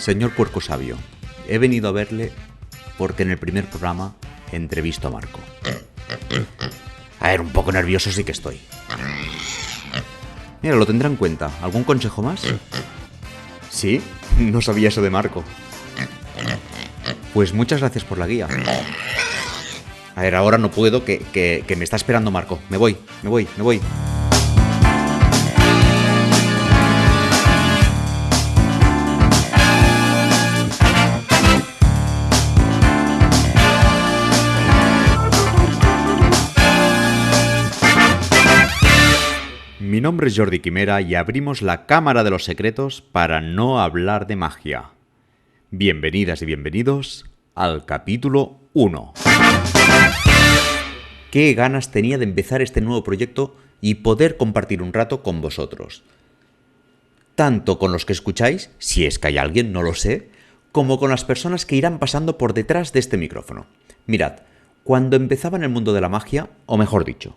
Señor Puerco Sabio, he venido a verle porque en el primer programa entrevisto a Marco. A ver, un poco nervioso sí que estoy. Mira, lo tendrá en cuenta. ¿Algún consejo más? ¿Sí? No sabía eso de Marco. Pues muchas gracias por la guía. A ver, ahora no puedo, que me está esperando Marco. Me voy. Mi nombre es Jordi Quimera y abrimos la Cámara de los Secretos para no hablar de magia. Bienvenidas y bienvenidos al capítulo 1. Qué ganas tenía de empezar este nuevo proyecto y poder compartir un rato con vosotros. Tanto con los que escucháis, si es que hay alguien, no lo sé, como con las personas que irán pasando por detrás de este micrófono. Mirad, cuando empezaba en el mundo de la magia, o mejor dicho,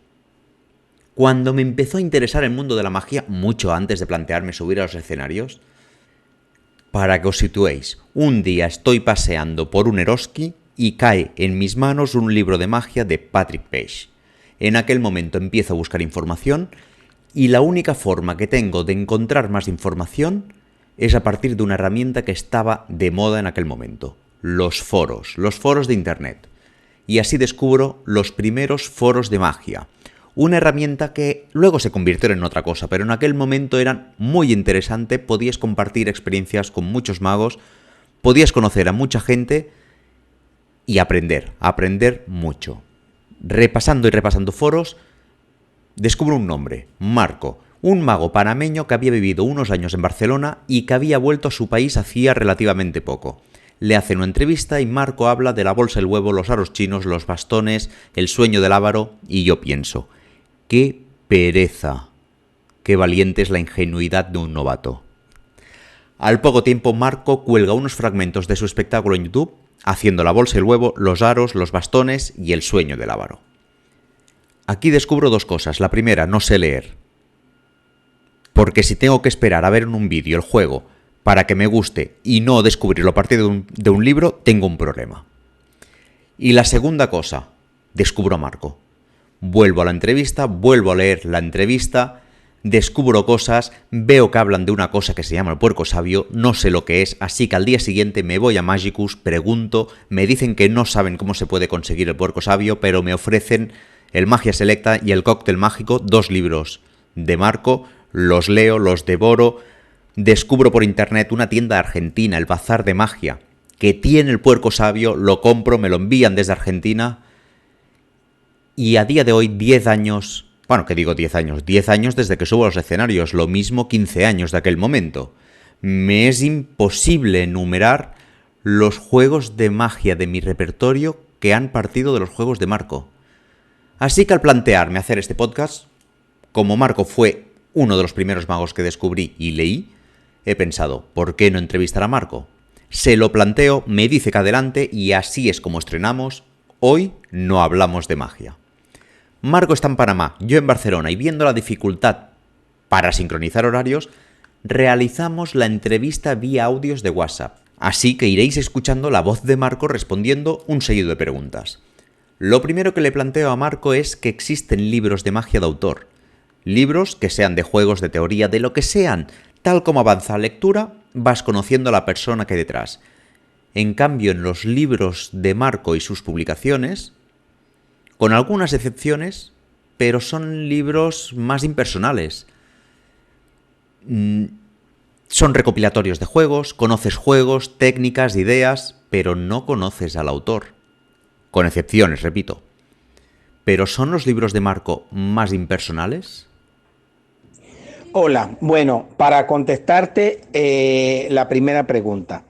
cuando me empezó a interesar el mundo de la magia, mucho antes de plantearme subir a los escenarios, para que os situéis, un día estoy paseando por un Eroski y cae en mis manos un libro de magia de Patrick Page. En aquel momento empiezo a buscar información y la única forma que tengo de encontrar más información es a partir de una herramienta que estaba de moda en aquel momento, los foros de internet. Y así descubro los primeros foros de magia. Una herramienta que luego se convirtió en otra cosa, pero en aquel momento era muy interesante, podías compartir experiencias con muchos magos, podías conocer a mucha gente y aprender mucho. Repasando foros, descubro un nombre, Marco, un mago panameño que había vivido unos años en Barcelona y que había vuelto a su país hacía relativamente poco. Le hacen una entrevista y Marco habla de la bolsa del huevo, los aros chinos, los bastones, el sueño del avaro y yo pienso, ¡qué pereza! ¡Qué valiente es la ingenuidad de un novato! Al poco tiempo, Marco cuelga unos fragmentos de su espectáculo en YouTube, haciendo la bolsa del huevo, los aros, los bastones y el sueño del avaro. Aquí descubro dos cosas. La primera, no sé leer. Porque si tengo que esperar a ver en un vídeo el juego para que me guste y no descubrirlo a partir de un libro, tengo un problema. Y la segunda cosa, descubro a Marco. Vuelvo a la entrevista, vuelvo a leer la entrevista, descubro cosas, veo que hablan de una cosa que se llama el Puerco Sabio, no sé lo que es, así que al día siguiente me voy a Magicus, pregunto, me dicen que no saben cómo se puede conseguir el Puerco Sabio, pero me ofrecen el Magia Selecta y el Cóctel Mágico, 2 libros de Marco, los leo, los devoro, descubro por internet una tienda argentina, el Bazar de Magia, que tiene el Puerco Sabio, lo compro, me lo envían desde Argentina. Y a día de hoy, 10 años, bueno, ¿qué digo 10 años? 10 años desde que subo a los escenarios, lo mismo 15 años de aquel momento. Me es imposible enumerar los juegos de magia de mi repertorio que han partido de los juegos de Marco. Así que al plantearme hacer este podcast, como Marco fue uno de los primeros magos que descubrí y leí, he pensado, ¿por qué no entrevistar a Marco? Se lo planteo, me dice que adelante y así es como estrenamos Hoy no hablamos de magia. Marco está en Panamá, yo en Barcelona, y viendo la dificultad para sincronizar horarios, realizamos la entrevista vía audios de WhatsApp. Así que iréis escuchando la voz de Marco respondiendo un seguido de preguntas. Lo primero que le planteo a Marco es que existen libros de magia de autor. Libros que sean de juegos, de teoría, de lo que sean. Tal como avanza la lectura, vas conociendo a la persona que hay detrás. En cambio, en los libros de Marco y sus publicaciones, con algunas excepciones, pero son libros más impersonales. Son recopilatorios de juegos, técnicas, ideas, pero no conoces al autor. Con excepciones, repito. ¿Pero son los libros de Marco más impersonales? Hola, bueno, para contestarte la primera pregunta.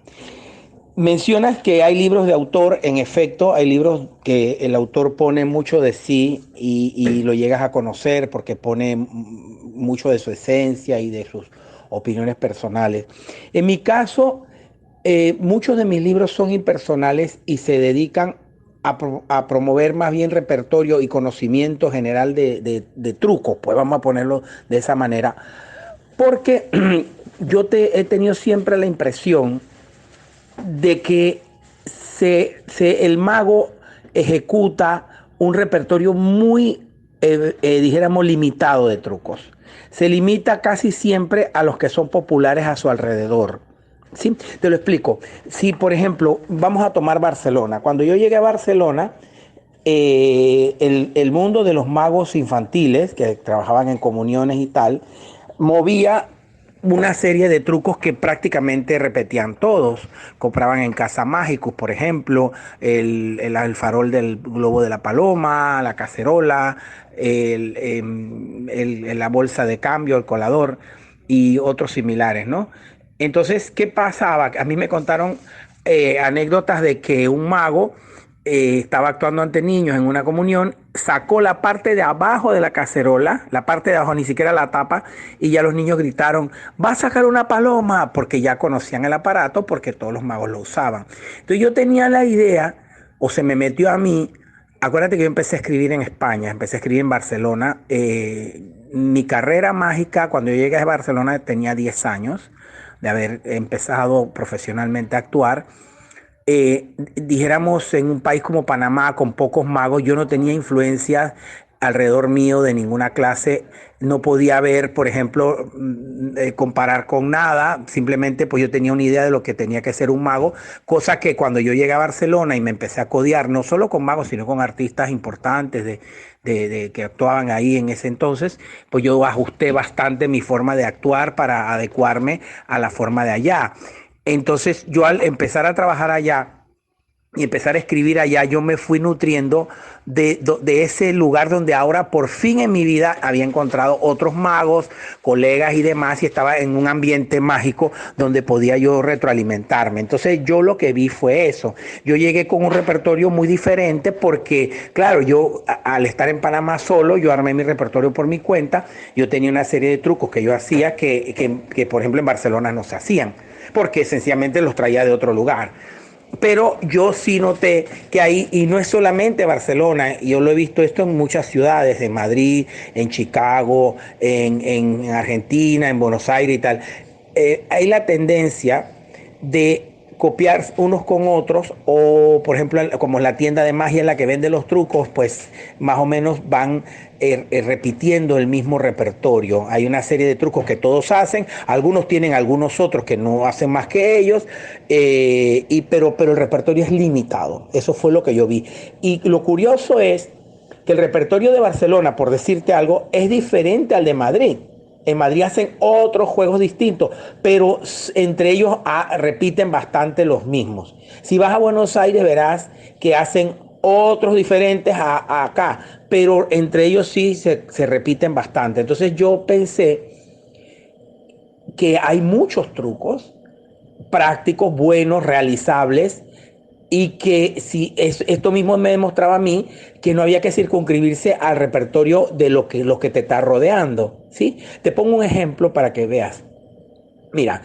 Mencionas que hay libros de autor, en efecto, hay libros que el autor pone mucho de sí y lo llegas a conocer porque pone mucho de su esencia y de sus opiniones personales. En mi caso, muchos de mis libros son impersonales y se dedican a promover más bien repertorio y conocimiento general de trucos, pues vamos a ponerlo de esa manera, porque he tenido siempre la impresión de que el mago ejecuta un repertorio muy, dijéramos, limitado de trucos. Se limita casi siempre a los que son populares a su alrededor. ¿Sí? Te lo explico. Si, por ejemplo, vamos a tomar Barcelona. Cuando yo llegué a Barcelona, el mundo de los magos infantiles, que trabajaban en comuniones y tal, movía una serie de trucos que prácticamente repetían todos. Compraban en Casa Mágicos, por ejemplo, el farol del globo de la paloma, la cacerola, la bolsa de cambio, el colador y otros similares, ¿no? Entonces, ¿qué pasaba? A mí me contaron anécdotas de que un mago estaba actuando ante niños en una comunión, sacó la parte de abajo de la cacerola, la parte de abajo, ni siquiera la tapa, y ya los niños gritaron, va a sacar una paloma, porque ya conocían el aparato, porque todos los magos lo usaban. Entonces yo tenía la idea, o se me metió a mí, acuérdate que yo empecé a escribir en España, empecé a escribir en Barcelona. Mi carrera mágica, cuando yo llegué a Barcelona, tenía 10 años de haber empezado profesionalmente a actuar. Dijéramos, en un país como Panamá, con pocos magos, yo no tenía influencias alrededor mío de ninguna clase, no podía ver, por ejemplo, comparar con nada, simplemente pues yo tenía una idea de lo que tenía que ser un mago, cosa que cuando yo llegué a Barcelona y me empecé a codear, no solo con magos, sino con artistas importantes que actuaban ahí en ese entonces, pues yo ajusté bastante mi forma de actuar para adecuarme a la forma de allá. Entonces yo al empezar a trabajar allá y empezar a escribir allá, yo me fui nutriendo de ese lugar donde ahora por fin en mi vida había encontrado otros magos, colegas y demás, y estaba en un ambiente mágico donde podía yo retroalimentarme. Entonces yo lo que vi fue eso. Yo llegué con un repertorio muy diferente porque, claro, yo al estar en Panamá solo, yo armé mi repertorio por mi cuenta, yo tenía una serie de trucos que yo hacía que por ejemplo en Barcelona no se hacían, porque sencillamente los traía de otro lugar. Pero yo sí noté que ahí, y no es solamente Barcelona, yo lo he visto esto en muchas ciudades, en Madrid, en Chicago, en Argentina, en Buenos Aires y tal, hay la tendencia de copiar unos con otros o por ejemplo como la tienda de magia en la que vende los trucos, pues más o menos van repitiendo el mismo repertorio. Hay una serie de trucos que todos hacen, algunos tienen algunos otros que no hacen más que ellos, pero el repertorio es limitado. Eso fue lo que yo vi. Y lo curioso es que el repertorio de Barcelona, por decirte algo, es diferente al de Madrid. En Madrid hacen otros juegos distintos, pero entre ellos repiten bastante los mismos. Si vas a Buenos Aires verás que hacen otros diferentes a acá, pero entre ellos sí se repiten bastante. Entonces yo pensé que hay muchos trucos prácticos, buenos, realizables, y que si esto mismo me demostraba a mí que no había que circunscribirse al repertorio de lo que te está rodeando, ¿sí? Te pongo un ejemplo para que veas. Mira,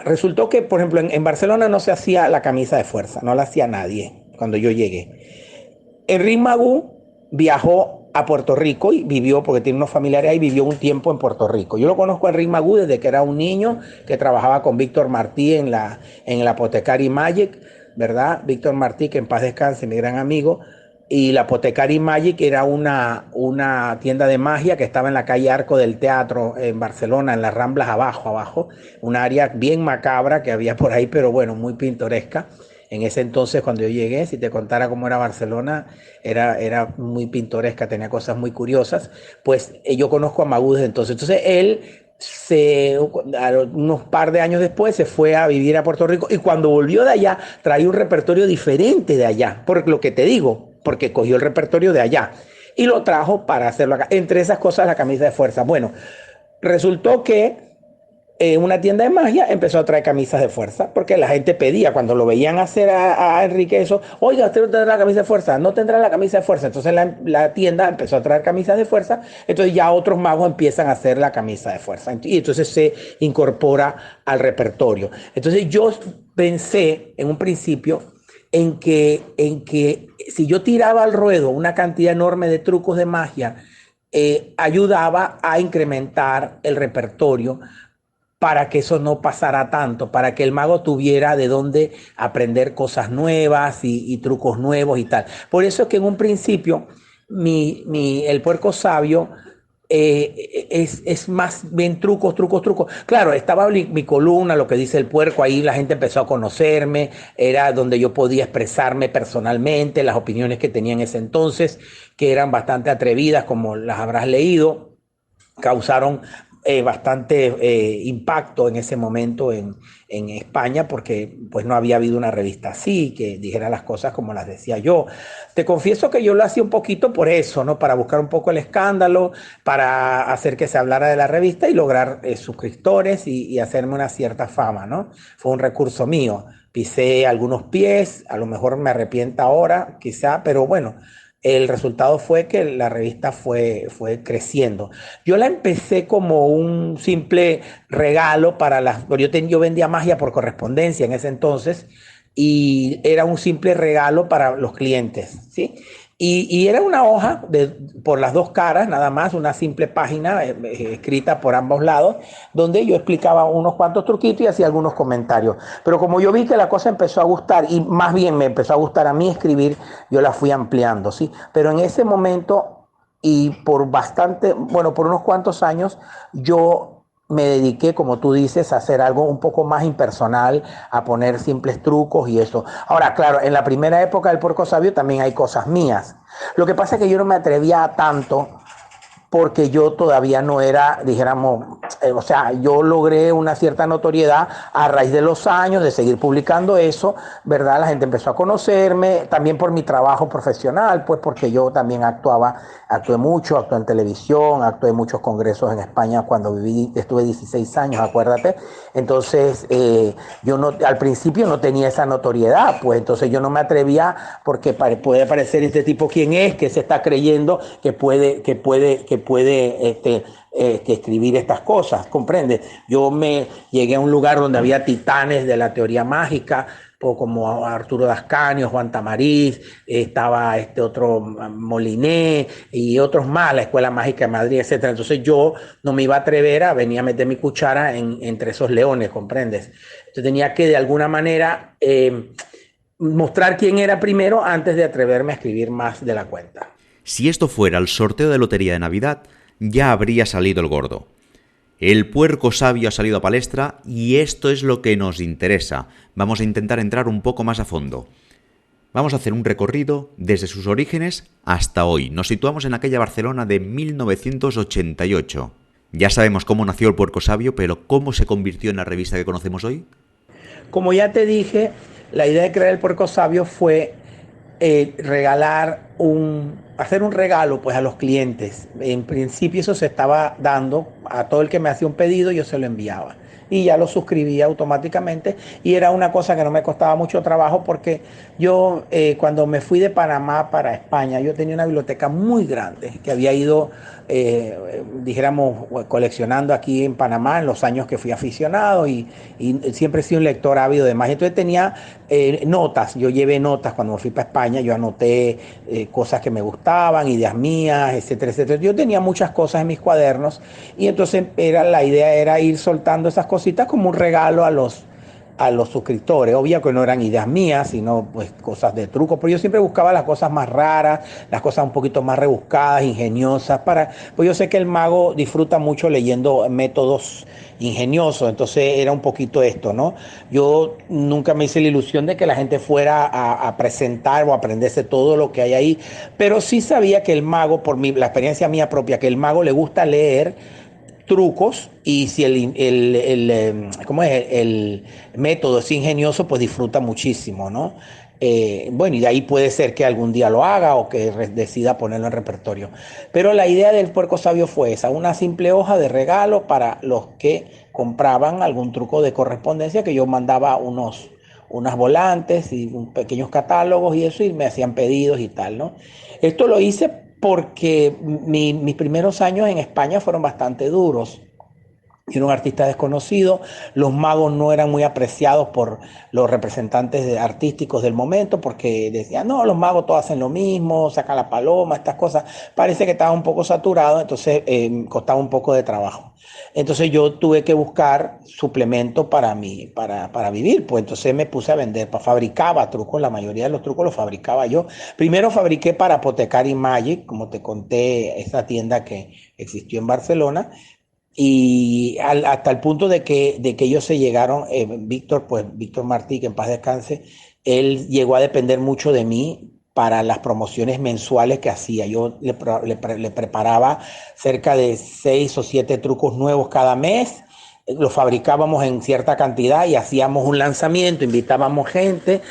resultó que, por ejemplo, en Barcelona no se hacía la camisa de fuerza, no la hacía nadie cuando yo llegué. Enric Magú viajó a Puerto Rico y vivió, porque tiene unos familiares ahí, vivió un tiempo en Puerto Rico. Yo lo conozco a Enric Magú desde que era un niño, que trabajaba con Víctor Martí en la Apothecary Magic, ¿verdad? Víctor Martí, que en paz descanse, mi gran amigo. Y la Apothecary Magic era una tienda de magia que estaba en la calle Arco del Teatro en Barcelona, en las Ramblas abajo, un área bien macabra que había por ahí, pero bueno, muy pintoresca. En ese entonces, cuando yo llegué, si te contara cómo era Barcelona, era muy pintoresca, tenía cosas muy curiosas. Pues yo conozco a Magú desde entonces. Entonces él, unos par de años después, se fue a vivir a Puerto Rico y cuando volvió de allá, traía un repertorio diferente de allá, por lo que te digo, porque cogió el repertorio de allá y lo trajo para hacerlo acá. Entre esas cosas, la camisa de fuerza. Bueno, resultó que una tienda de magia empezó a traer camisas de fuerza, porque la gente pedía, cuando lo veían hacer a Enrique eso, oiga, usted no tendrá la camisa de fuerza, no tendrá la camisa de fuerza. Entonces la tienda empezó a traer camisas de fuerza, entonces ya otros magos empiezan a hacer la camisa de fuerza, y entonces se incorpora al repertorio. Entonces yo pensé en un principio en que si yo tiraba al ruedo una cantidad enorme de trucos de magia, ayudaba a incrementar el repertorio para que eso no pasara tanto, para que el mago tuviera de dónde aprender cosas nuevas y trucos nuevos y tal. Por eso es que en un principio el puerco sabio es más bien trucos, trucos, trucos. Claro, estaba mi columna, lo que dice el puerco, ahí la gente empezó a conocerme, era donde yo podía expresarme personalmente, las opiniones que tenía en ese entonces, que eran bastante atrevidas, como las habrás leído, causaron bastante impacto en ese momento en España, porque pues no había habido una revista así, que dijera las cosas como las decía yo. Te confieso que yo lo hacía un poquito por eso, ¿no? Para buscar un poco el escándalo, para hacer que se hablara de la revista y lograr suscriptores y hacerme una cierta fama, ¿no? Fue un recurso mío. Pisé algunos pies, a lo mejor me arrepiento ahora, quizá, pero bueno, el resultado fue que la revista fue creciendo. Yo la empecé como un simple regalo para las... Yo vendía magia por correspondencia en ese entonces y era un simple regalo para los clientes, ¿sí? Y era una hoja por las dos caras, nada más, una simple página escrita por ambos lados, donde yo explicaba unos cuantos truquitos y hacía algunos comentarios. Pero como yo vi que la cosa empezó a gustar, y más bien me empezó a gustar a mí escribir, yo la fui ampliando, ¿sí? Pero en ese momento y por bastante, bueno, por unos cuantos años, yo me dediqué, como tú dices, a hacer algo un poco más impersonal, a poner simples trucos y eso. Ahora, claro, en la primera época del Puerco Sabio también hay cosas mías. Lo que pasa es que yo no me atrevía a tanto porque yo todavía no era, dijéramos, o sea, yo logré una cierta notoriedad a raíz de los años de seguir publicando eso, ¿verdad? La gente empezó a conocerme, también por mi trabajo profesional, pues porque yo también actué mucho, actué en televisión, actué en muchos congresos en España cuando estuve 16 años, acuérdate. Entonces, yo no, al principio no tenía esa notoriedad, pues entonces yo no me atrevía porque puede parecer este tipo quién es, que se está creyendo que escribir estas cosas, ¿comprende? Yo me llegué a un lugar donde había titanes de la teoría mágica, como Arturo Dascanio, Juan Tamariz, estaba este otro Moliné y otros más, la Escuela Mágica de Madrid, etcétera. Entonces yo no me iba a atrever a venir a meter mi cuchara entre esos leones, ¿comprendes? Yo tenía que de alguna manera mostrar quién era primero antes de atreverme a escribir más de la cuenta. Si esto fuera el sorteo de lotería de Navidad, ya habría salido el gordo. El puerco sabio ha salido a palestra y esto es lo que nos interesa. Vamos a intentar entrar un poco más a fondo. Vamos a hacer un recorrido desde sus orígenes hasta hoy. Nos situamos en aquella Barcelona de 1988. Ya sabemos cómo nació el puerco sabio, pero ¿cómo se convirtió en la revista que conocemos hoy? Como ya te dije, la idea de crear el puerco sabio fue hacer un regalo pues a los clientes. En principio eso se estaba dando a todo el que me hacía un pedido, yo se lo enviaba y ya lo suscribía automáticamente y era una cosa que no me costaba mucho trabajo porque yo cuando me fui de Panamá para España yo tenía una biblioteca muy grande que había ido dijéramos coleccionando aquí en Panamá en los años que fui aficionado y siempre he sido un lector ávido de magia. Entonces tenía notas, yo llevé notas cuando me fui para España, yo anoté cosas que me gustaban, ideas mías, etcétera, etcétera. Yo tenía muchas cosas en mis cuadernos y entonces la idea era ir soltando esas cositas como un regalo a los suscriptores. Obvio que no eran ideas mías, sino pues cosas de truco, pero yo siempre buscaba las cosas más raras, las cosas un poquito más rebuscadas, ingeniosas, pues yo sé que el mago disfruta mucho leyendo métodos ingeniosos, entonces era un poquito esto, ¿no? Yo nunca me hice la ilusión de que la gente fuera a presentar o aprenderse todo lo que hay ahí, pero sí sabía que el mago, la experiencia mía propia, que el mago le gusta leer trucos y si ¿cómo es? El método es ingenioso, pues disfruta muchísimo, ¿no? Bueno, y de ahí puede ser que algún día lo haga o que decida ponerlo en repertorio. Pero la idea del puerco sabio fue esa, una simple hoja de regalo para los que compraban algún truco de correspondencia que yo mandaba unas volantes y pequeños catálogos y eso, y me hacían pedidos y tal, ¿no? Esto lo hice porque mis primeros años en España fueron bastante duros. Era un artista desconocido, los magos no eran muy apreciados por los representantes artísticos del momento porque decían, no, los magos todos hacen lo mismo, sacan la paloma, estas cosas. Parece que estaba un poco saturado, entonces costaba un poco de trabajo. Entonces yo tuve que buscar suplemento para vivir, pues entonces me puse a vender, fabricaba trucos, la mayoría de los trucos los fabricaba yo. Primero fabriqué para Apothecary Magic, como te conté, esa tienda que existió en Barcelona, y hasta el punto de que ellos se llegaron, Víctor, pues Víctor Martí, que en paz descanse, él llegó a depender mucho de mí para las promociones mensuales que hacía. Yo le preparaba cerca de 6 o 7 trucos nuevos cada mes, los fabricábamos en cierta cantidad y hacíamos un lanzamiento, invitábamos gente,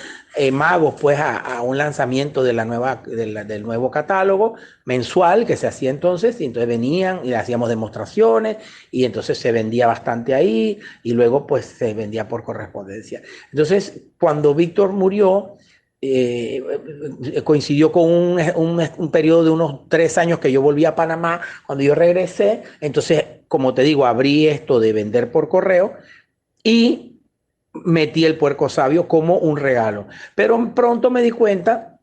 magos, pues a un lanzamiento de del nuevo catálogo mensual que se hacía entonces, y entonces venían y le hacíamos demostraciones y entonces se vendía bastante ahí y luego pues se vendía por correspondencia. Entonces, cuando Víctor murió, eh, coincidió con un periodo de unos 3 años que yo volví a Panamá. Cuando yo regresé, entonces, como te digo, abrí esto de vender por correo y metí el puerco sabio como un regalo. Pero pronto me di cuenta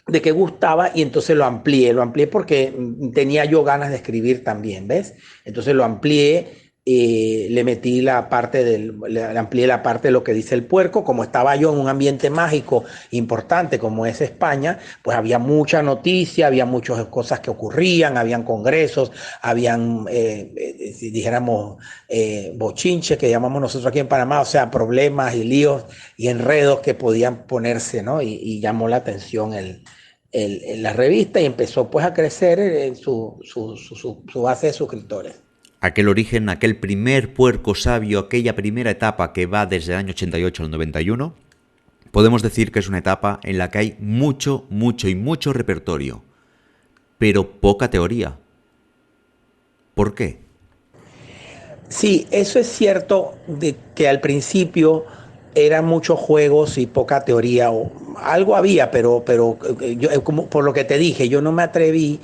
de que gustaba y entonces lo amplié porque tenía yo ganas de escribir también, ¿ves? Entonces lo amplié, le metí la parte le amplié la parte de lo que dice el puerco, como estaba yo en un ambiente mágico importante como es España, pues había mucha noticia, había muchas cosas que ocurrían, habían congresos, habían, si dijéramos, bochinches que llamamos nosotros aquí en Panamá, o sea, problemas y líos y enredos que podían ponerse, ¿no? Y llamó la atención la revista y empezó pues a crecer en su base de suscriptores. Aquel origen, aquel primer puerco sabio, aquella primera etapa que va desde el año 88 al 91, podemos decir que es una etapa en la que hay mucho, mucho y mucho repertorio, pero poca teoría. ¿Por qué? Sí, eso es cierto de que al principio eran muchos juegos y poca teoría, o algo había, pero yo, como por lo que te dije, yo no me atreví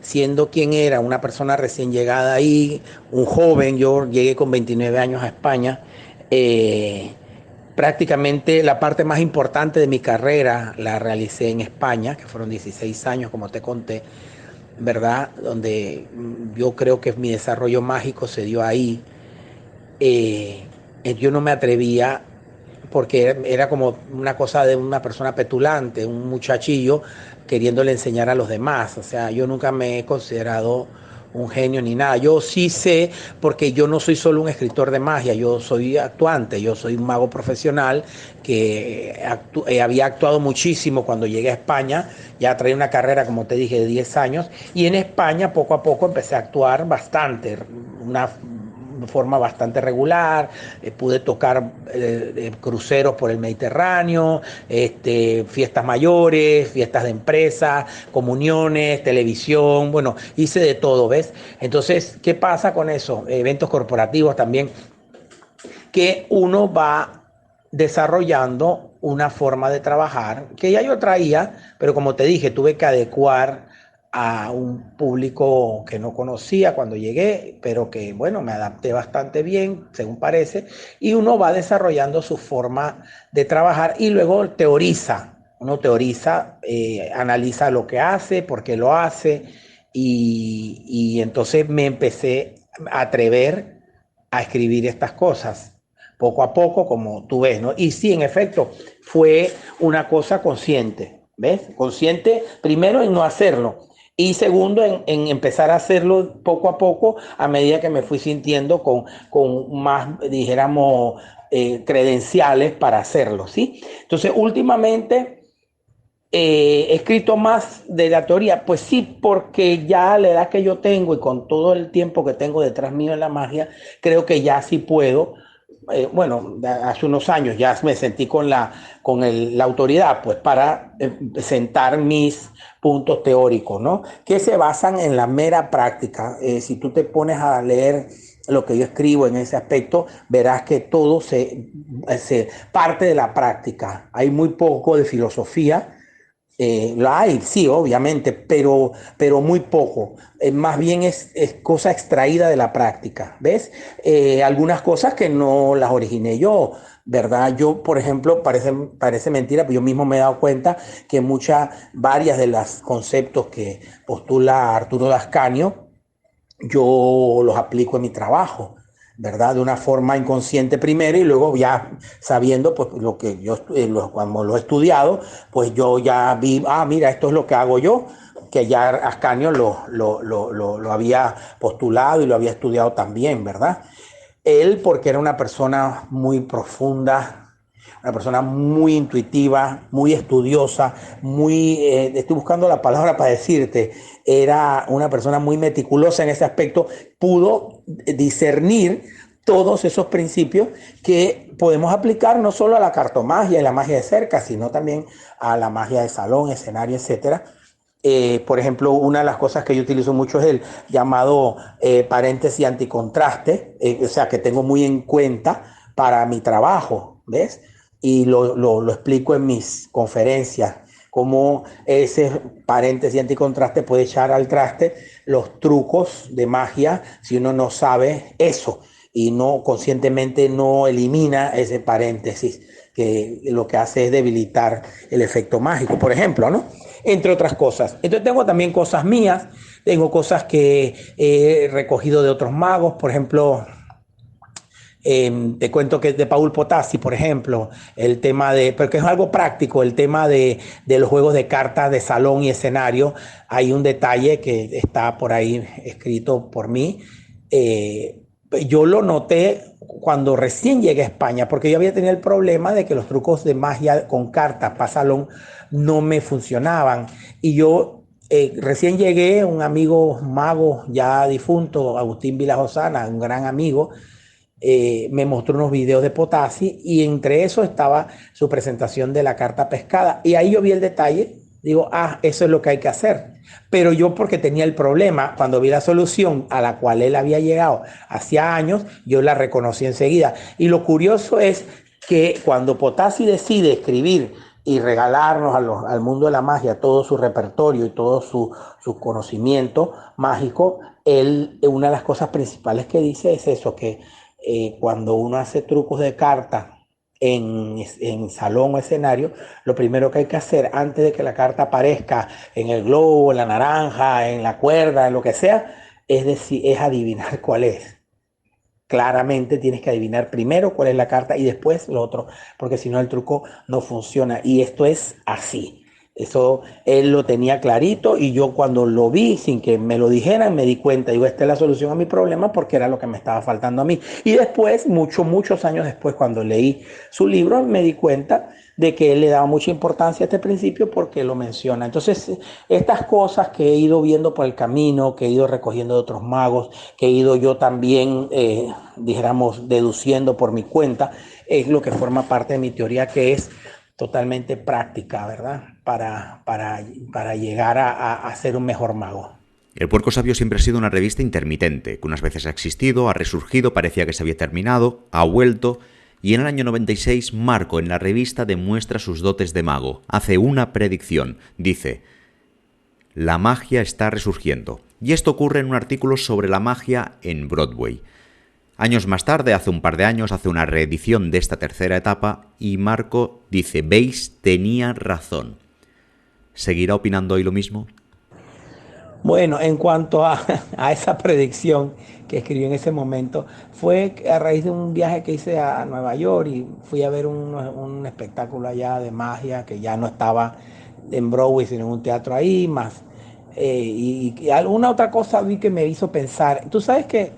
siendo quien era, una persona recién llegada ahí, un joven, yo llegué con 29 años a España, prácticamente la parte más importante de mi carrera la realicé en España, que fueron 16 años, como te conté, ¿verdad? Donde yo creo que mi desarrollo mágico se dio ahí. eh, yo no me atrevía porque era como una cosa de una persona petulante, un muchachillo queriéndole enseñar a los demás. O sea, yo nunca me he considerado un genio ni nada. Yo sí sé, porque yo no soy solo un escritor de magia, yo soy actuante, yo soy un mago profesional que había actuado muchísimo cuando llegué a España, ya traía una carrera, como te dije, de 10 años, y en España poco a poco empecé a actuar bastante, una forma bastante regular, pude tocar cruceros por el Mediterráneo, fiestas mayores, fiestas de empresas, comuniones, televisión, bueno, hice de todo, ¿ves? Entonces, ¿qué pasa con eso? Eventos corporativos también, que uno va desarrollando una forma de trabajar que ya yo traía, pero como te dije, tuve que adecuar a un público que no conocía cuando llegué, pero que bueno, me adapté bastante bien, según parece, y uno va desarrollando su forma de trabajar y luego teoriza, uno teoriza, analiza lo que hace, por qué lo hace, y entonces me empecé a atrever a escribir estas cosas poco a poco, como tú ves, ¿no? Y sí, en efecto, fue una cosa consciente, ¿ves? Consciente primero en no hacerlo y segundo en empezar a hacerlo poco a poco a medida que me fui sintiendo con más, dijéramos, credenciales para hacerlo, ¿sí? Entonces, últimamente he escrito más de la teoría, pues sí, porque ya a la edad que yo tengo y con todo el tiempo que tengo detrás mío en la magia, creo que ya sí puedo. Bueno, hace unos años ya me sentí la autoridad, pues para sentar mis puntos teóricos, ¿no? Que se basan en la mera práctica. Si tú te pones a leer lo que yo escribo en ese aspecto, verás que todo se parte de la práctica. Hay muy poco de filosofía, La hay, sí, obviamente, pero muy poco. Más bien es cosa extraída de la práctica, ¿ves? Algunas cosas que no las originé yo, ¿verdad? Yo, por ejemplo, parece mentira, pero yo mismo me he dado cuenta que varias de los conceptos que postula Arturo Dascanio, yo los aplico en mi trabajo, ¿verdad? De una forma inconsciente primero y luego ya sabiendo, pues lo que yo, cuando lo he estudiado, pues yo ya vi, mira, esto es lo que hago yo, que ya Ascanio lo había postulado y lo había estudiado también, ¿verdad? Él, porque era una persona muy profunda, una persona muy intuitiva, muy estudiosa, estoy buscando la palabra para decirte, era una persona muy meticulosa en ese aspecto, pudo discernir todos esos principios que podemos aplicar no solo a la cartomagia y la magia de cerca, sino también a la magia de salón, escenario, etcétera. Por ejemplo, una de las cosas que yo utilizo mucho es el llamado paréntesis anticontraste, o sea, que tengo muy en cuenta para mi trabajo, ¿ves? Y lo explico en mis conferencias, cómo ese paréntesis anticontraste puede echar al traste los trucos de magia si uno no sabe eso y no conscientemente no elimina ese paréntesis que lo que hace es debilitar el efecto mágico, por ejemplo, ¿no? Entre otras cosas. Entonces tengo también cosas mías, tengo cosas que he recogido de otros magos, por ejemplo, te cuento que de Paul Potassi, por ejemplo, el tema de, porque es algo práctico, el tema de los juegos de cartas de salón y escenario, hay un detalle que está por ahí escrito por mí. Yo lo noté cuando recién llegué a España, porque yo había tenido el problema de que los trucos de magia con cartas para salón no me funcionaban. Y yo recién llegué, un amigo mago ya difunto, Agustín Vilajosana, un gran amigo, me mostró unos videos de Potassi y entre eso estaba su presentación de la carta pescada. Y ahí yo vi el detalle, digo, eso es lo que hay que hacer. Pero yo porque tenía el problema, cuando vi la solución a la cual él había llegado hacía años, yo la reconocí enseguida. Y lo curioso es que cuando Potassi decide escribir y regalarnos al mundo de la magia todo su repertorio y todo su conocimiento mágico, él, una de las cosas principales que dice es eso, que cuando uno hace trucos de carta en salón o escenario, lo primero que hay que hacer antes de que la carta aparezca en el globo, en la naranja, en la cuerda, en lo que sea, es decir, es adivinar cuál es. Claramente tienes que adivinar primero cuál es la carta y después lo otro, porque si no el truco no funciona. Y esto es así. Eso él lo tenía clarito y yo cuando lo vi, sin que me lo dijeran, me di cuenta. Digo, esta es la solución a mi problema porque era lo que me estaba faltando a mí. Y después, muchos años después, cuando leí su libro, me di cuenta de que él le daba mucha importancia a este principio porque lo menciona. Entonces, estas cosas que he ido viendo por el camino, que he ido recogiendo de otros magos, que he ido yo también, dijéramos, deduciendo por mi cuenta, es lo que forma parte de mi teoría, que es totalmente práctica, ¿verdad? Para llegar a ser un mejor mago. El Puerco Sabio siempre ha sido una revista intermitente, que unas veces ha existido, ha resurgido, parecía que se había terminado, ha vuelto, y en el año 96 Marco en la revista demuestra sus dotes de mago, hace una predicción, dice: la magia está resurgiendo. Y esto ocurre en un artículo sobre la magia en Broadway. Años más tarde, hace un par de años, hace una reedición de esta tercera etapa y Marco dice: ¿veis? Tenía razón. ¿Seguirá opinando hoy lo mismo? Bueno, en cuanto a esa predicción que escribí en ese momento, fue a raíz de un viaje que hice a Nueva York y fui a ver un espectáculo allá de magia que ya no estaba en Broadway, sino en un teatro ahí, más. Y alguna otra cosa vi que me hizo pensar. Tú sabes que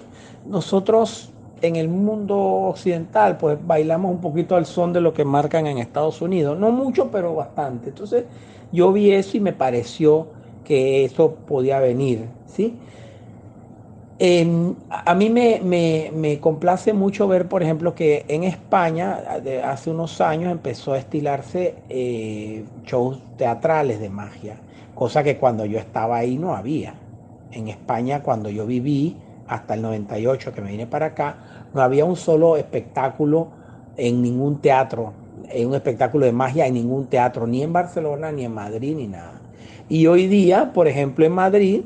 nosotros en el mundo occidental, pues bailamos un poquito al son de lo que marcan en Estados Unidos. No mucho, pero bastante. Entonces yo vi eso y me pareció que eso podía venir, ¿sí? A mí me complace mucho ver, por ejemplo, que en España hace unos años empezó a estilarse shows teatrales de magia, cosa que cuando yo estaba ahí no había. En España, cuando yo viví, hasta el 98 que me vine para acá, no había un solo espectáculo en ningún teatro un espectáculo de magia en ningún teatro, ni en Barcelona, ni en Madrid, ni nada. Y hoy día, por ejemplo, en Madrid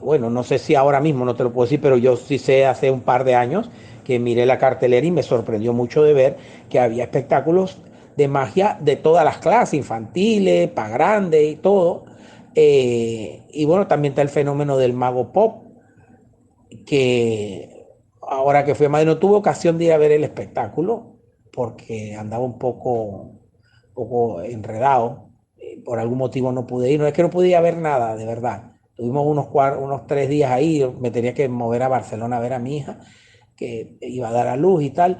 bueno, no sé si ahora mismo, no te lo puedo decir, pero yo sí sé hace un par de años que miré la cartelera y me sorprendió mucho de ver que había espectáculos de magia de todas las clases, infantiles, para grandes y todo. Y bueno, también está el fenómeno del mago pop, que ahora que fui a Madrid no tuve ocasión de ir a ver el espectáculo porque andaba un poco enredado. Por algún motivo no pude ir. No es que no pude ir a ver nada, de verdad. Tuvimos unos 3 días ahí. Yo me tenía que mover a Barcelona a ver a mi hija, que iba a dar a luz y tal.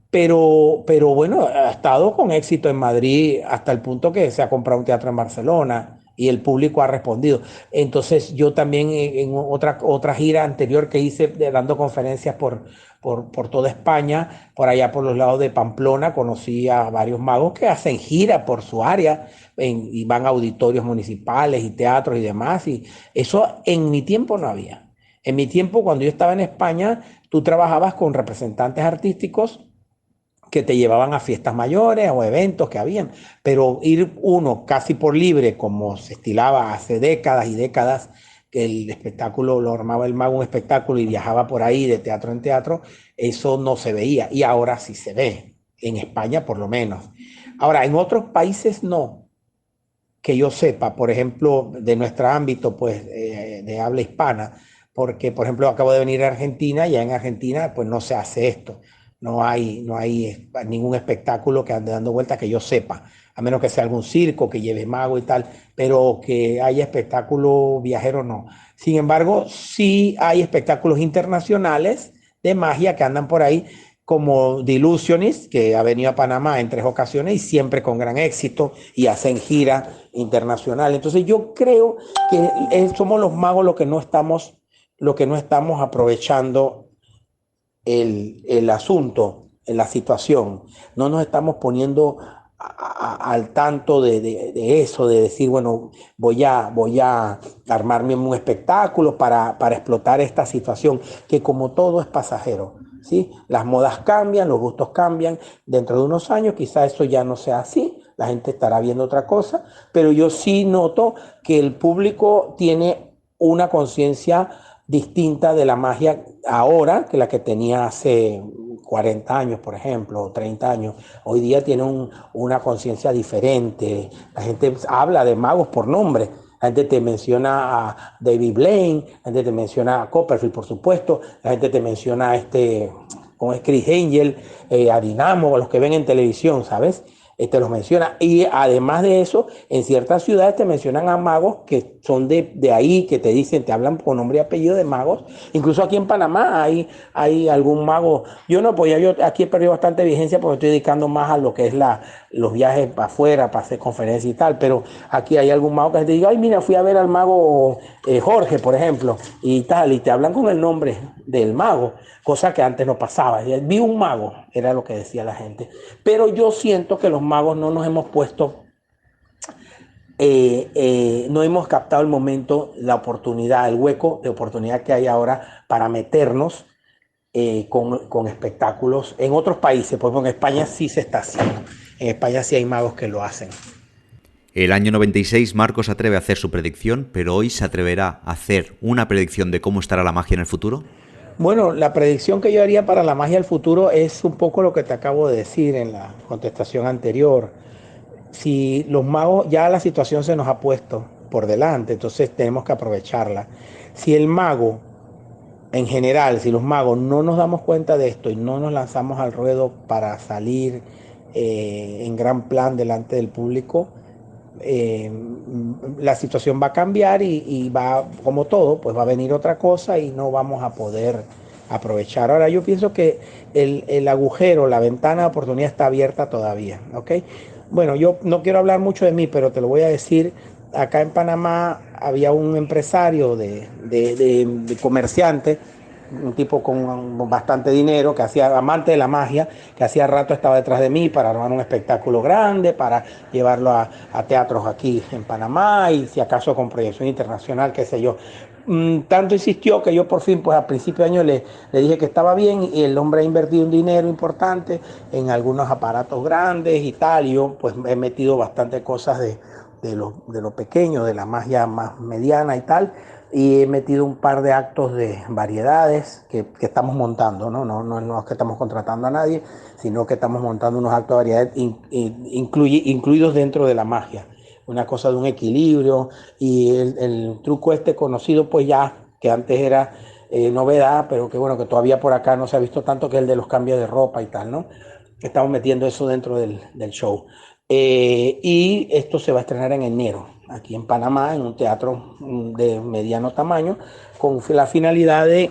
Pero bueno, ha estado con éxito en Madrid hasta el punto que se ha comprado un teatro en Barcelona y el público ha respondido. Entonces yo también en otra gira anterior que hice dando conferencias por toda España, por allá por los lados de Pamplona, conocí a varios magos que hacen gira por su área y van a auditorios municipales y teatros y demás. Y eso en mi tiempo no había. En mi tiempo, cuando yo estaba en España, tú trabajabas con representantes artísticos que te llevaban a fiestas mayores o eventos que habían, pero ir uno casi por libre, como se estilaba hace décadas y décadas, que el espectáculo lo armaba el mago un espectáculo y viajaba por ahí de teatro en teatro, eso no se veía y ahora sí se ve, en España por lo menos. Ahora, en otros países no, que yo sepa, por ejemplo, de nuestro ámbito, pues, de habla hispana, porque, por ejemplo, acabo de venir a Argentina, y ya en Argentina, pues, no se hace esto. No hay ningún espectáculo que ande dando vueltas que yo sepa, a menos que sea algún circo que lleve mago y tal, pero que haya espectáculo viajero, no. Sin embargo, sí hay espectáculos internacionales de magia que andan por ahí, como The Illusionist, que ha venido a Panamá en 3 ocasiones y siempre con gran éxito y hacen gira internacional. Entonces yo creo que somos los magos lo que no estamos aprovechando el asunto, la situación. No nos estamos poniendo al tanto de eso, de decir, bueno, voy a armarme un espectáculo para explotar esta situación, que como todo es pasajero. ¿Sí? Las modas cambian, los gustos cambian. Dentro de unos años quizás eso ya no sea así, la gente estará viendo otra cosa, pero yo sí noto que el público tiene una conciencia distinta de la magia ahora que la que tenía hace 40 años, por ejemplo, o 30 años. Hoy día tiene una conciencia diferente. La gente habla de magos por nombre. La gente te menciona a David Blaine, la gente te menciona a Copperfield, por supuesto, la gente te menciona a como es Chris Angel, a Dinamo, a los que ven en televisión, ¿sabes? Te los menciona. Y además de eso, en ciertas ciudades te mencionan a magos que son de ahí, que te dicen, te hablan con nombre y apellido de magos. Incluso aquí en Panamá hay algún mago. Yo no, pues ya yo aquí he perdido bastante vigencia porque estoy dedicando más a lo que es los viajes para afuera, para hacer conferencias y tal. Pero aquí hay algún mago que te diga, ay, mira, fui a ver al mago Jorge, por ejemplo, y tal, y te hablan con el nombre del mago, cosa que antes no pasaba. Vi un mago, era lo que decía la gente. Pero yo siento que los magos no nos hemos puesto, no hemos captado el momento, la oportunidad, el hueco de oportunidad que hay ahora para meternos con espectáculos en otros países, porque en España sí se está haciendo. En España sí hay magos que lo hacen. El año 96 Marcos se atreve a hacer su predicción, pero hoy se atreverá a hacer una predicción de cómo estará la magia en el futuro. Bueno, la predicción que yo haría para la magia del futuro es un poco lo que te acabo de decir en la contestación anterior. Si los magos, ya la situación se nos ha puesto por delante, entonces tenemos que aprovecharla. Si el mago, en general, si los magos no nos damos cuenta de esto y no nos lanzamos al ruedo para salir en gran plan delante del público, eh, la situación va a cambiar y va, como todo, pues va a venir otra cosa y no vamos a poder aprovechar. Ahora yo pienso que el agujero, la ventana de oportunidad está abierta todavía, ¿ok? Bueno, yo no quiero hablar mucho de mí, pero te lo voy a decir. Acá en Panamá había un empresario de comerciante, un tipo con bastante dinero, que hacía, amante de la magia, que hacía rato estaba detrás de mí para armar un espectáculo grande, para llevarlo a teatros aquí en Panamá y si acaso con proyección internacional, qué sé yo. Tanto insistió que yo por fin, pues a principio de año le dije que estaba bien y el hombre ha invertido un dinero importante en algunos aparatos grandes y tal. Y yo pues he metido bastante cosas de lo pequeño, de la magia más mediana y tal. Y he metido un par de actos de variedades que estamos montando, ¿no? No es que estamos contratando a nadie, sino que estamos montando unos actos de variedades incluidos dentro de la magia. Una cosa de un equilibrio y el truco este conocido pues ya, que antes era novedad, pero que bueno, que todavía por acá no se ha visto tanto, que es el de los cambios de ropa y tal, ¿no? Estamos metiendo eso dentro del show. Y esto se va a estrenar en enero, aquí en Panamá, en un teatro de mediano tamaño, con la finalidad de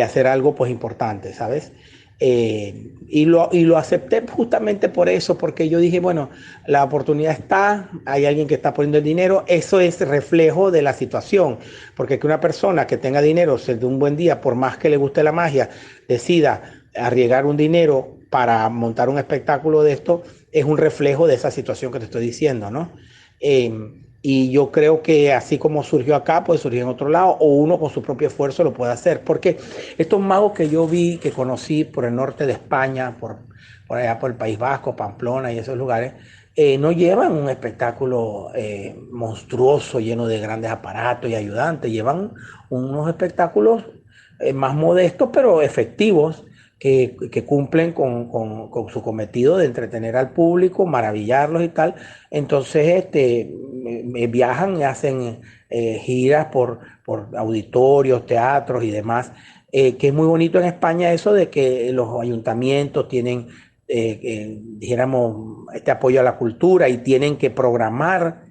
hacer algo pues importante, ¿sabes? Y lo acepté justamente por eso, porque yo dije, bueno, la oportunidad está, hay alguien que está poniendo el dinero, eso es reflejo de la situación, porque que una persona que tenga dinero, de un buen día, por más que le guste la magia, decida arriesgar un dinero para montar un espectáculo de esto, es un reflejo de esa situación que te estoy diciendo, ¿no? Y yo creo que así como surgió acá, puede surgir en otro lado, o uno con su propio esfuerzo lo puede hacer. Porque estos magos que yo vi, que conocí por el norte de España, por allá por el País Vasco, Pamplona y esos lugares, no llevan un espectáculo monstruoso, lleno de grandes aparatos y ayudantes. Llevan unos espectáculos más modestos, pero efectivos, que cumplen con su cometido de entretener al público, maravillarlos y tal. Entonces, viajan y hacen giras por auditorios, teatros y demás, que es muy bonito en España eso de que los ayuntamientos tienen, dijéramos, este apoyo a la cultura y tienen que programar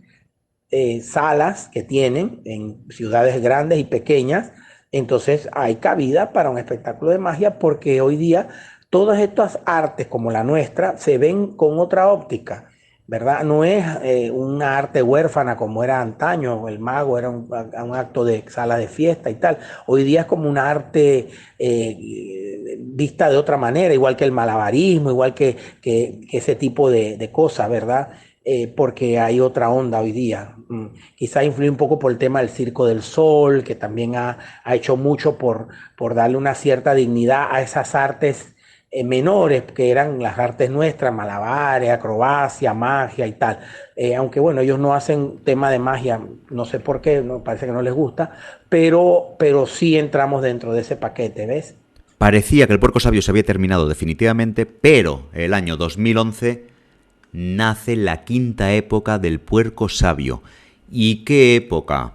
salas que tienen en ciudades grandes y pequeñas. Entonces hay cabida para un espectáculo de magia porque hoy día todas estas artes como la nuestra se ven con otra óptica, ¿verdad? No es una arte huérfana como era antaño, el mago era un acto de sala de fiesta y tal. Hoy día es como una arte vista de otra manera, igual que el malabarismo, igual que ese tipo de cosas, ¿verdad? Porque hay otra onda hoy día. Quizá influye un poco por el tema del Circo del Sol, que también ha hecho mucho por darle una cierta dignidad a esas artes menores, que eran las artes nuestras, malabares, acrobacia, magia y tal. Aunque bueno, ellos no hacen tema de magia, no sé por qué, no, parece que no les gusta, pero sí entramos dentro de ese paquete, ¿ves? Parecía que el Puerco Sabio se había terminado definitivamente, pero el año 2011 nace la quinta época del Puerco Sabio. ¿Y qué época?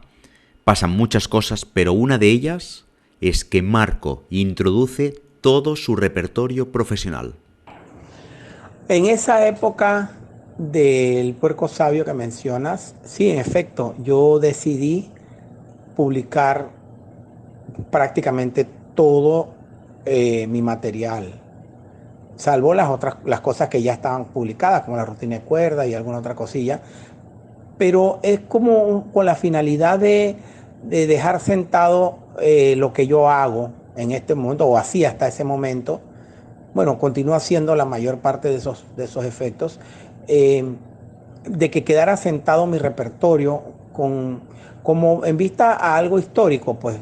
Pasan muchas cosas, pero una de ellas es que Marco introduce todo su repertorio profesional. En esa época del Puerco Sabio que mencionas, sí, en efecto, yo decidí publicar prácticamente todo mi material, salvo las cosas que ya estaban publicadas, como la rutina de cuerda y alguna otra cosilla, pero es como con la finalidad de dejar sentado lo que yo hago en este momento, o hacía hasta ese momento. Bueno, continúo haciendo la mayor parte de esos efectos, eh, de que quedara sentado mi repertorio como en vista a algo histórico, pues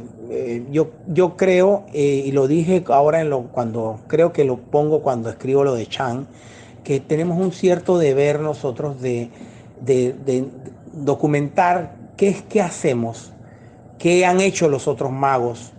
yo creo, y lo dije ahora cuando creo que lo pongo cuando escribo lo de Chan, que tenemos un cierto deber nosotros de documentar qué hacemos, qué han hecho los otros magos,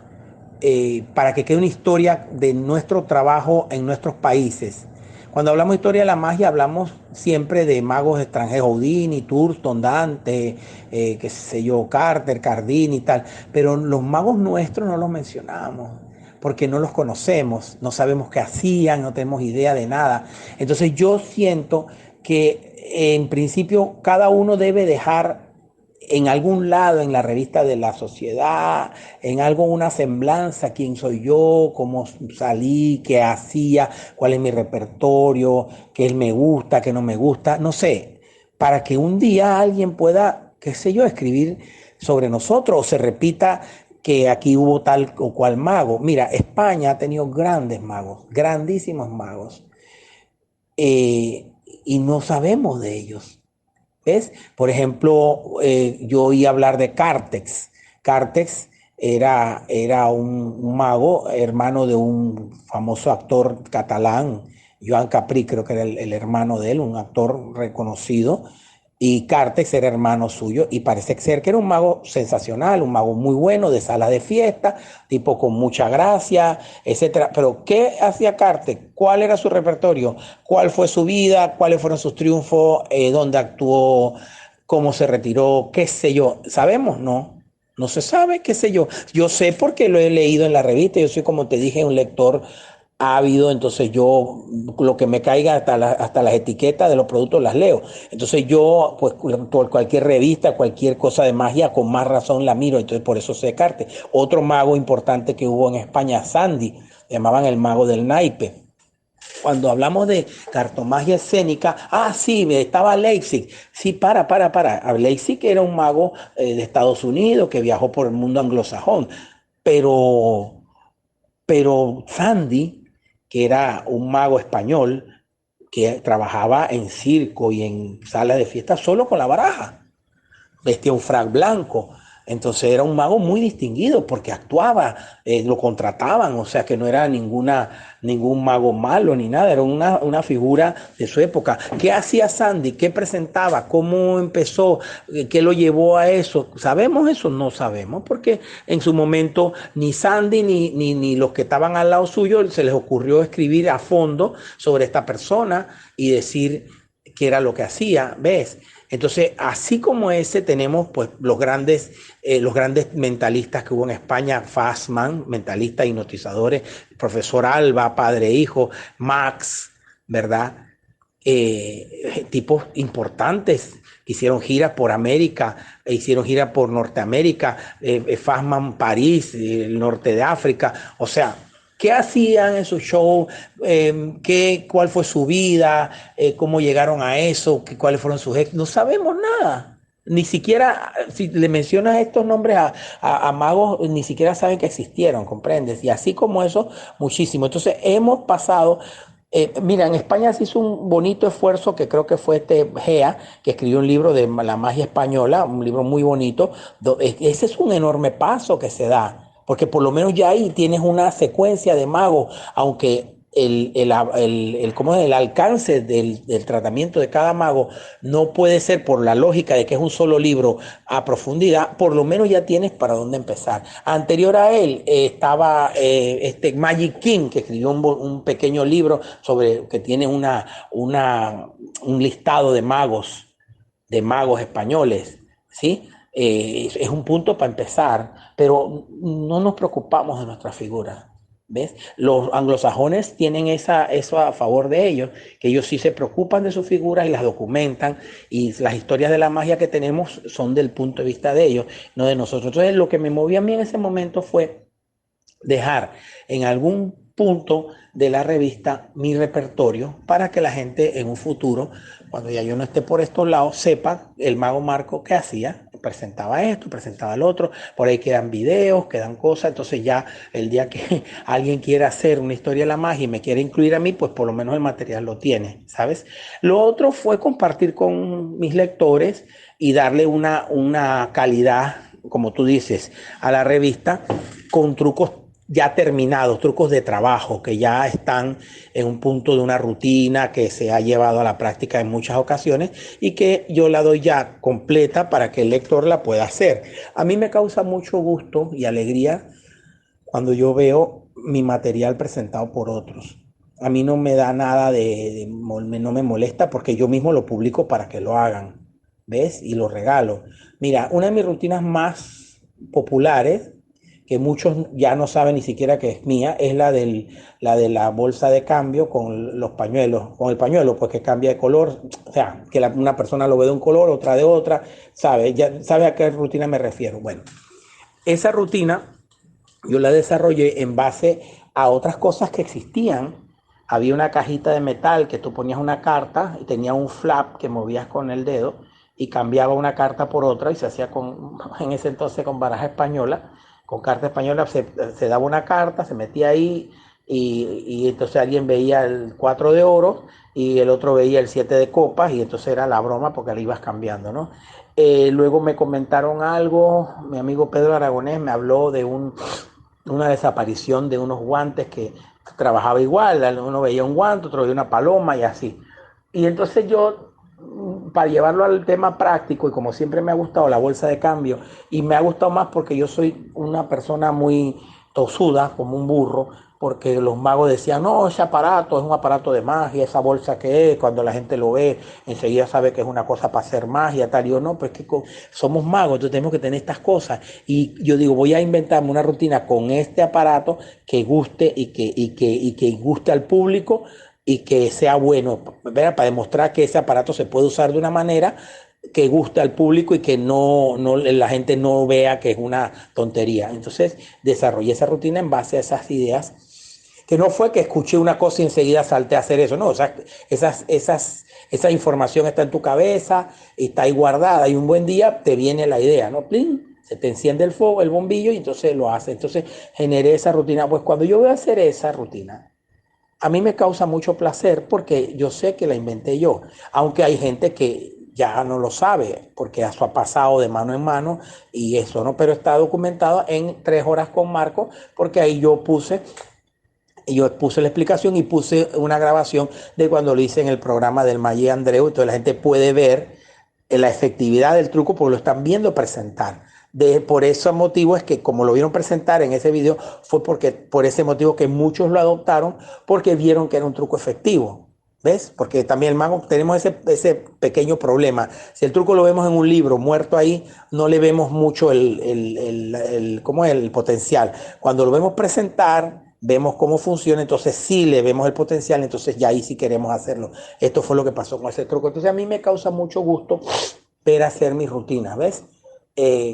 para que quede una historia de nuestro trabajo en nuestros países. Cuando hablamos de historia de la magia, hablamos siempre de magos extranjeros, Houdini, Thurston, Dante, qué sé yo, Carter, Cardini y tal, pero los magos nuestros no los mencionamos porque no los conocemos, no sabemos qué hacían, no tenemos idea de nada. Entonces yo siento que en principio cada uno debe dejar en algún lado en la revista de la sociedad, en algo, una semblanza, quién soy yo, cómo salí, qué hacía, cuál es mi repertorio, qué me gusta, qué no me gusta, no sé, para que un día alguien pueda, qué sé yo, escribir sobre nosotros o se repita que aquí hubo tal o cual mago. Mira, España ha tenido grandes magos, grandísimos magos, y no sabemos de ellos. ¿Ves? Por ejemplo, yo oí hablar de Càrtex. Càrtex era un mago, hermano de un famoso actor catalán, Joan Capri, creo que era el hermano de él, un actor reconocido. Y Càrtex era hermano suyo y parece ser que era un mago sensacional, un mago muy bueno, de sala de fiesta, tipo con mucha gracia, etcétera. Pero ¿qué hacía Càrtex? ¿Cuál era su repertorio? ¿Cuál fue su vida? ¿Cuáles fueron sus triunfos? ¿Dónde actuó? ¿Cómo se retiró? ¿Qué sé yo? ¿Sabemos? No. No se sabe, qué sé yo. Yo sé porque lo he leído en la revista. Yo soy, como te dije, un lector ávido, entonces yo lo que me caiga hasta las etiquetas de los productos las leo. Entonces yo, pues por cualquier revista, cualquier cosa de magia, con más razón la miro, entonces por eso sé Descartes. Otro mago importante que hubo en España, Sandy, llamaban el mago del naipe. Cuando hablamos de cartomagia escénica, sí, estaba Leipzig. Sí, para. Leipzig era un mago de Estados Unidos que viajó por el mundo anglosajón. Pero Sandy, que era un mago español que trabajaba en circo y en salas de fiesta solo con la baraja, vestía un frac blanco. Entonces era un mago muy distinguido porque actuaba, lo contrataban, o sea que no era ningún mago malo ni nada, era una figura de su época. ¿Qué hacía Sandy? ¿Qué presentaba? ¿Cómo empezó? ¿Qué lo llevó a eso? ¿Sabemos eso? No sabemos, porque en su momento ni Sandy ni los que estaban al lado suyo se les ocurrió escribir a fondo sobre esta persona y decir qué era lo que hacía, ¿ves? Entonces, así como ese, tenemos pues los grandes mentalistas que hubo en España, Fassmann, mentalistas hipnotizadores, profesor Alba, padre e hijo, Max, ¿verdad? Tipos importantes que hicieron giras por América, hicieron giras por Norteamérica, Fassmann París, el norte de África, o sea, ¿qué hacían en su show? ¿Cuál fue su vida? ¿Cómo llegaron a eso? ¿Cuáles fueron sus éxitos? No sabemos nada. Ni siquiera, si le mencionas estos nombres a magos, ni siquiera saben que existieron, ¿comprendes? Y así como eso, muchísimo. Entonces, hemos pasado. Mira, en España se hizo un bonito esfuerzo que creo que fue Gea, que escribió un libro de la magia española, un libro muy bonito. Ese es un enorme paso que se da, porque por lo menos ya ahí tienes una secuencia de magos, aunque ¿cómo es? El alcance del tratamiento de cada mago no puede ser por la lógica de que es un solo libro a profundidad, por lo menos ya tienes para dónde empezar. Anterior a él estaba Magic King, que escribió un pequeño libro sobre que tiene un listado de magos españoles, ¿sí? Es un punto para empezar, pero no nos preocupamos de nuestra figura. ¿Ves? Los anglosajones tienen eso a favor de ellos, que ellos sí se preocupan de sus figuras y las documentan, y las historias de la magia que tenemos son del punto de vista de ellos, no de nosotros. Entonces, lo que me movió a mí en ese momento fue dejar en algún punto de la revista mi repertorio para que la gente en un futuro, cuando ya yo no esté por estos lados, sepa el mago Marco qué hacía. Presentaba esto, presentaba el otro, por ahí quedan videos, quedan cosas, entonces ya el día que alguien quiera hacer una historia de la magia y me quiere incluir a mí, pues por lo menos el material lo tiene, ¿sabes? Lo otro fue compartir con mis lectores y darle una calidad, como tú dices, a la revista con trucos ya terminados, trucos de trabajo que ya están en un punto de una rutina que se ha llevado a la práctica en muchas ocasiones y que yo la doy ya completa para que el lector la pueda hacer. A mí me causa mucho gusto y alegría cuando yo veo mi material presentado por otros. A mí no me da nada no me molesta porque yo mismo lo publico para que lo hagan, ¿ves? Y lo regalo. Mira, una de mis rutinas más populares, que muchos ya no saben ni siquiera que es mía, es la de la bolsa de cambio con los pañuelos, con el pañuelo, pues que cambia de color, o sea, que una persona lo ve de un color, otra de otra, ¿sabe? Ya sabe a qué rutina me refiero. Bueno, esa rutina yo la desarrollé en base a otras cosas que existían. Había una cajita de metal que tú ponías una carta y tenía un flap que movías con el dedo y cambiaba una carta por otra y se hacía en ese entonces con baraja española, con carta española se daba una carta, se metía ahí y entonces alguien veía el 4 de oro y el otro veía el 7 de copas y entonces era la broma porque le ibas cambiando, ¿no? Luego me comentaron algo, mi amigo Pedro Aragonés me habló de una desaparición de unos guantes que trabajaba igual, uno veía un guante, otro veía una paloma y así. Y entonces yo, para llevarlo al tema práctico, y como siempre me ha gustado la bolsa de cambio, y me ha gustado más porque yo soy una persona muy tosuda, como un burro, porque los magos decían, no, ese aparato es un aparato de magia, esa bolsa que es, cuando la gente lo ve, enseguida sabe que es una cosa para hacer magia, tal. Y yo, no, pues que somos magos, entonces tenemos que tener estas cosas. Y yo digo, voy a inventarme una rutina con este aparato que guste y que guste al público y que sea bueno, ¿verdad? Para demostrar que ese aparato se puede usar de una manera que guste al público y que la gente no vea que es una tontería. Entonces desarrollé esa rutina en base a esas ideas, que no fue que escuché una cosa y enseguida salté a hacer eso, no, o sea, esa información está en tu cabeza, está ahí guardada y un buen día te viene la idea, ¿no? ¡Plin! Se te enciende el fuego, el bombillo y entonces lo hace. Entonces generé esa rutina. Pues cuando yo voy a hacer esa rutina, a mí me causa mucho placer porque yo sé que la inventé yo, aunque hay gente que ya no lo sabe porque eso ha pasado de mano en mano y eso no, pero está documentado en 3 horas con Marco porque ahí yo puse la explicación y puse una grabación de cuando lo hice en el programa del Maggi Andreu, entonces la gente puede ver la efectividad del truco porque lo están viendo presentar. Por ese motivo es que como lo vieron presentar en ese video, fue por ese motivo que muchos lo adoptaron porque vieron que era un truco efectivo. ¿Ves? Porque también el mago tenemos ese pequeño problema. Si el truco lo vemos en un libro muerto ahí, no le vemos mucho ¿cómo es? El potencial. Cuando lo vemos presentar, vemos cómo funciona, entonces sí le vemos el potencial, entonces ya ahí sí queremos hacerlo. Esto fue lo que pasó con ese truco. Entonces a mí me causa mucho gusto ver hacer mis rutinas, ¿ves?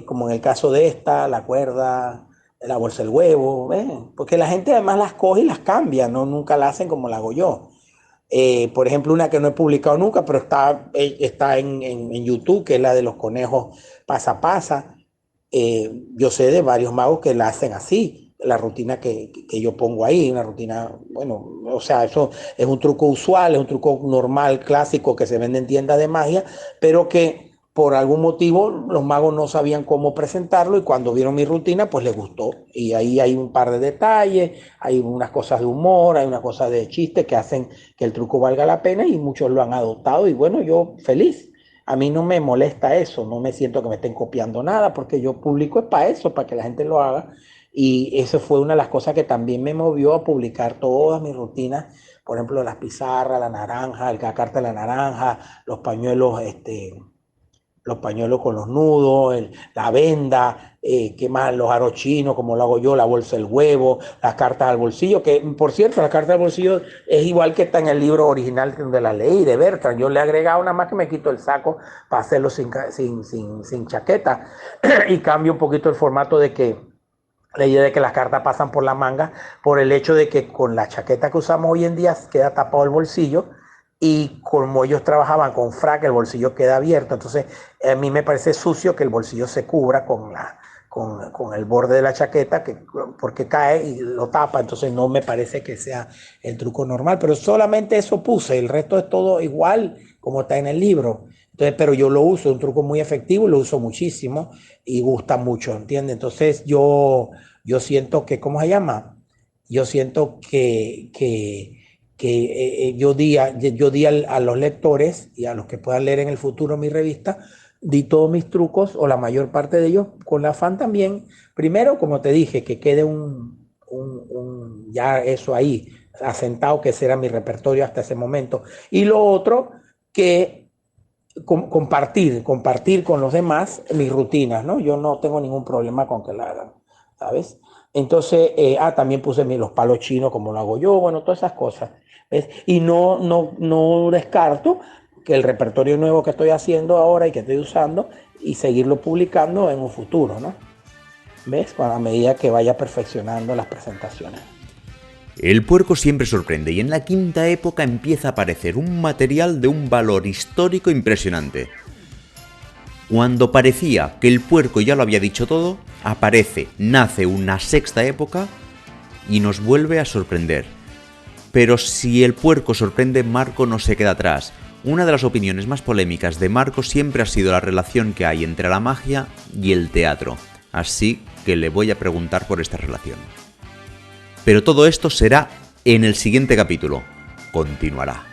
Como en el caso de esta, la cuerda, la bolsa del huevo, ¿ves? Porque la gente además las coge y las cambia, ¿no? Nunca la hacen como la hago yo. Por ejemplo, una que no he publicado nunca, pero está en YouTube, que es la de los conejos pasa pasa. Yo sé de varios magos que la hacen así, la rutina que yo pongo ahí, una rutina, bueno, o sea, eso es un truco usual, es un truco normal, clásico, que se vende en tiendas de magia, pero que por algún motivo los magos no sabían cómo presentarlo y cuando vieron mi rutina, pues les gustó. Y ahí hay un par de detalles, hay unas cosas de humor, hay unas cosas de chiste que hacen que el truco valga la pena y muchos lo han adoptado y bueno, yo feliz. A mí no me molesta eso, no me siento que me estén copiando nada, porque yo publico es para eso, para que la gente lo haga. Y eso fue una de las cosas que también me movió a publicar todas mis rutinas, por ejemplo, las pizarras, la naranja, la carta de la naranja, los pañuelos con los nudos, la venda, qué más, los aros chinos, como lo hago yo, la bolsa del huevo, las cartas al bolsillo, que por cierto, la carta al bolsillo es igual que está en el libro original de la ley de Bertrand. Yo le he agregado nada más que me quito el saco para hacerlo sin chaqueta y cambio un poquito el formato de que la idea de que las cartas pasan por la manga, por el hecho de que con la chaqueta que usamos hoy en día queda tapado el bolsillo y como ellos trabajaban con frac, el bolsillo queda abierto. Entonces, a mí me parece sucio que el bolsillo se cubra con el borde de la chaqueta, porque cae y lo tapa. Entonces, no me parece que sea el truco normal, pero solamente eso puse. El resto es todo igual como está en el libro. Entonces, pero yo lo uso, es un truco muy efectivo, lo uso muchísimo y gusta mucho, ¿entiendes? Entonces yo siento que, ¿cómo se llama? Yo siento que yo di a los lectores y a los que puedan leer en el futuro mi revista, di todos mis trucos o la mayor parte de ellos con la afán también, primero, como te dije, que quede ya eso ahí asentado, que ese era mi repertorio hasta ese momento. Y lo otro, que compartir con los demás mis rutinas, ¿no? Yo no tengo ningún problema con que la hagan, ¿sabes? Entonces, también puse los palos chinos como lo hago yo, bueno, todas esas cosas, ¿ves? Y no descarto que el repertorio nuevo que estoy haciendo ahora y que estoy usando y seguirlo publicando en un futuro, ¿no? ¿Ves? A medida que vaya perfeccionando las presentaciones. El puerco siempre sorprende y en la quinta época empieza a aparecer un material de un valor histórico impresionante. Cuando parecía que el puerco ya lo había dicho todo, nace una sexta época y nos vuelve a sorprender. Pero si el puerco sorprende, Marco no se queda atrás. Una de las opiniones más polémicas de Marco siempre ha sido la relación que hay entre la magia y el teatro, así que le voy a preguntar por esta relación. Pero todo esto será en el siguiente capítulo. Continuará.